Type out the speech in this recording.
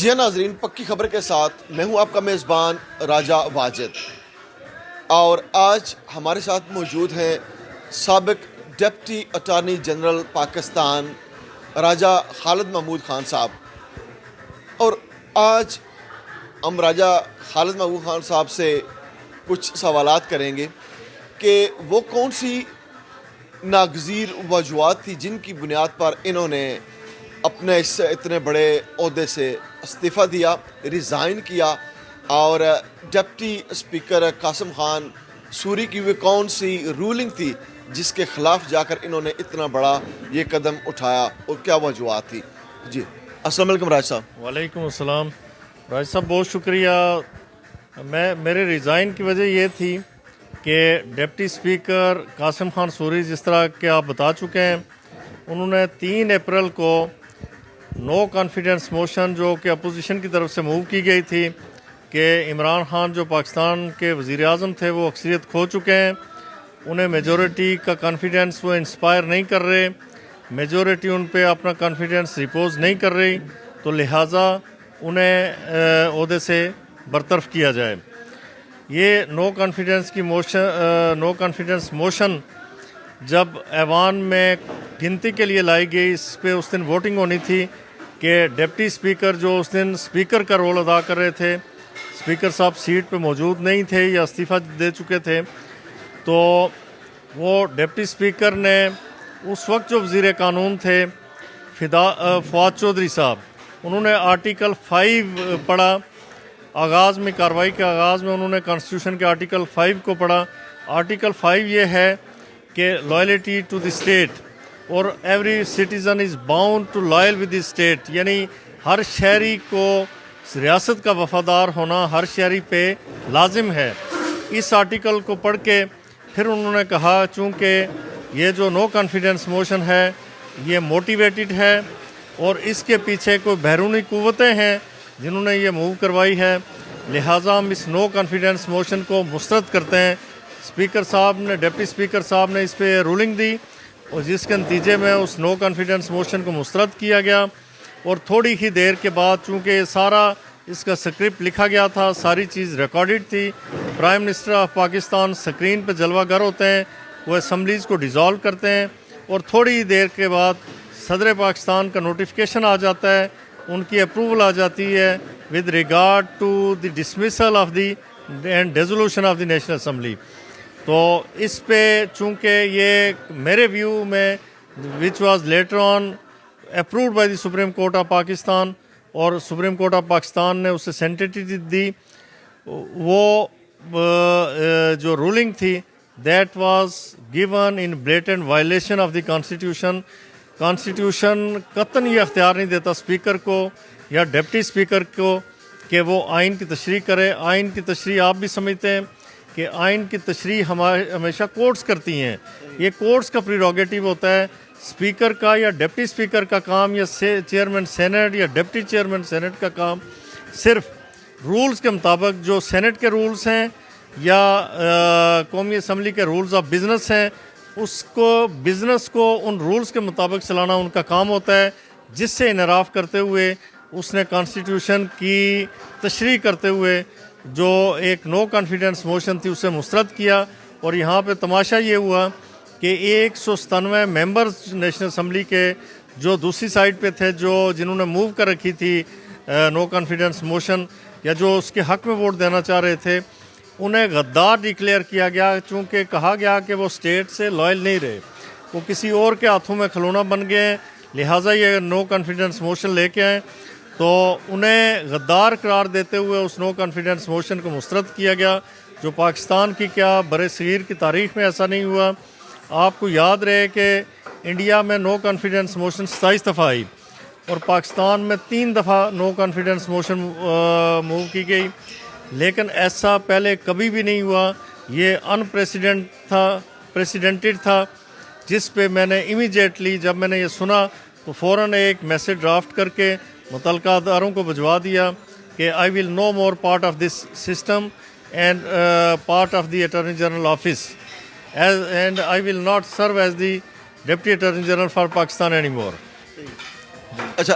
جی ہاں ناظرین، پکی خبر کے ساتھ میں ہوں آپ کا میزبان راجہ واجد، اور آج ہمارے ساتھ موجود ہیں سابق ڈپٹی اٹارنی جنرل پاکستان راجہ خالد محمود خان صاحب. اور آج ہم راجہ خالد محمود خان صاحب سے کچھ سوالات کریں گے کہ وہ کون سی ناگزیر وجوہات تھی جن کی بنیاد پر انہوں نے اپنے اس اتنے بڑے عہدے سے استعفیٰ دیا، ریزائن کیا، اور deputy speaker Qasim Khan sorry کی وہ کون سی رولنگ تھی جس کے خلاف جا کر انہوں نے اتنا بڑا یہ قدم اٹھایا، اور کیا وجوہات تھی. جی السلام علیکم راج صاحب. وعلیکم السلام. راج صاحب بہت شکریہ. میرے ریزائن کی وجہ یہ تھی کہ deputy speaker Qasim Khan sorry, جس طرح کہ آپ بتا چکے ہیں، انہوں نے 3 اپریل کو نو کانفیڈنس موشن جو کہ اپوزیشن کی طرف سے موو کی گئی تھی کہ عمران خان جو پاکستان کے وزیر اعظم تھے وہ اکثریت کھو چکے ہیں، انہیں میجورٹی کا کانفیڈنس وہ انسپائر نہیں کر رہے، میجورٹی ان پہ اپنا کانفیڈنس ریپوز نہیں کر رہی، تو لہٰذا انہیں عہدے سے برطرف کیا جائے. یہ نو کانفیڈنس موشن جب ایوان میں گنتی کے لیے لائی گئی، اس پہ اس دن ووٹنگ ہونی تھی کہ ڈپٹی اسپیکر جو اس دن اسپیکر کا رول ادا کر رہے تھے، اسپیکر صاحب سیٹ پہ موجود نہیں تھے یا استعفیٰ دے چکے تھے، تو وہ ڈپٹی اسپیکر نے اس وقت جو وزیر قانون تھے فواد چودھری صاحب، انہوں نے آرٹیکل 5 پڑھا. آغاز میں کارروائی کے آغاز میں انہوں نے کانسٹیٹیوشن کے آرٹیکل 5 کو پڑھا. آرٹیکل 5 یہ ہے کہ لائلٹی ٹو دی اسٹیٹ اور every citizen is bound to loyal with the state, یعنی ہر شہری کو ریاست کا وفادار ہونا ہر شہری پہ لازم ہے. اس آرٹیکل کو پڑھ کے پھر انہوں نے کہا چونکہ یہ جو نو کانفیڈنس موشن ہے یہ موٹیویٹڈ ہے اور اس کے پیچھے کوئی بیرونی قوتیں ہیں جنہوں نے یہ موو کروائی ہے، لہٰذا ہم اس نو کانفیڈنس موشن کو مسترد کرتے ہیں. اسپیکر صاحب نے ڈپٹی اسپیکر صاحب نے اس پہ رولنگ دی اور جس کے نتیجے میں اس نو کانفیڈنس موشن کو مسترد کیا گیا. اور تھوڑی ہی دیر کے بعد چونکہ سارا اس کا سکرپٹ لکھا گیا تھا، ساری چیز ریکارڈڈ تھی، prime minister of Pakistan screen پہ جلوہ گر ہوتے ہیں، وہ اسمبلیز کو ڈیزالو کرتے ہیں، اور تھوڑی دیر کے بعد صدر پاکستان کا نوٹیفیکیشن آ جاتا ہے، ان کی اپروول آ جاتی ہے with regard to the dismissal of the and dissolution of the national assembly. تو اس پہ چونکہ یہ میرے ویو میں which was later on approved by the supreme court of Pakistan, اور سپریم کورٹ آف پاکستان نے اسے سینٹیٹی دی، وہ جو رولنگ تھی that was given in blatant violation of the constitution. Constitution قطعاً یہ اختیار نہیں دیتا اسپیکر کو یا ڈپٹی اسپیکر کو کہ وہ آئین کی تشریح کرے. آئین کی تشریح آپ بھی سمجھتے ہیں کہ آئین کی تشریح ہمیشہ کورٹس کرتی ہیں، یہ کورٹس کا پریروگیٹو ہوتا ہے. اسپیکر کا یا ڈپٹی اسپیکر کا کام یا چیئرمین سینٹ یا ڈپٹی چیئرمین سینٹ کا کام صرف رولز کے مطابق، جو سینٹ کے رولز ہیں یا قومی اسمبلی کے رولز آف بزنس ہیں، اس کو بزنس کو ان رولز کے مطابق چلانا ان کا کام ہوتا ہے، جس سے انحراف کرتے ہوئے اس نے کانسٹیٹیوشن کی تشریح کرتے ہوئے جو ایک نو کانفیڈنس موشن تھی اسے مسترد کیا. اور یہاں پہ تماشا یہ ہوا کہ 197 ممبرز نیشنل اسمبلی کے جو دوسری سائڈ پہ تھے، جنہوں نے موو کر رکھی تھی نو کانفیڈنس موشن یا جو اس کے حق میں ووٹ دینا چاہ رہے تھے، انہیں غدار ڈکلیئر کیا گیا، چونکہ کہا گیا کہ وہ اسٹیٹ سے لائل نہیں رہے، وہ کسی اور کے ہاتھوں میں کھلونا بن گئے ہیں، لہٰذا یہ نو کانفیڈنس موشن لے کے آئے. تو انہیں غدار قرار دیتے ہوئے اس نو کانفیڈنس موشن کو مسترد کیا گیا، جو پاکستان کی کیا برِ صغیر کی تاریخ میں ایسا نہیں ہوا. آپ کو یاد رہے کہ انڈیا میں نو کانفیڈنس موشن 27 دفعہ آئی اور پاکستان میں 3 دفعہ نو کانفیڈنس موشن موو کی گئی، لیکن ایسا پہلے کبھی بھی نہیں ہوا. یہ پریسیڈنٹڈ تھا، جس پہ میں نے امیجیٹلی جب میں نے یہ سنا تو فوراً ایک میسیج ڈرافٹ کر کے متعلقہ اداروں کو بھجوا دیا کہ I will no more part of this system and part of the attorney general office and I will not serve as the deputy attorney general for Pakistan any more. اچھا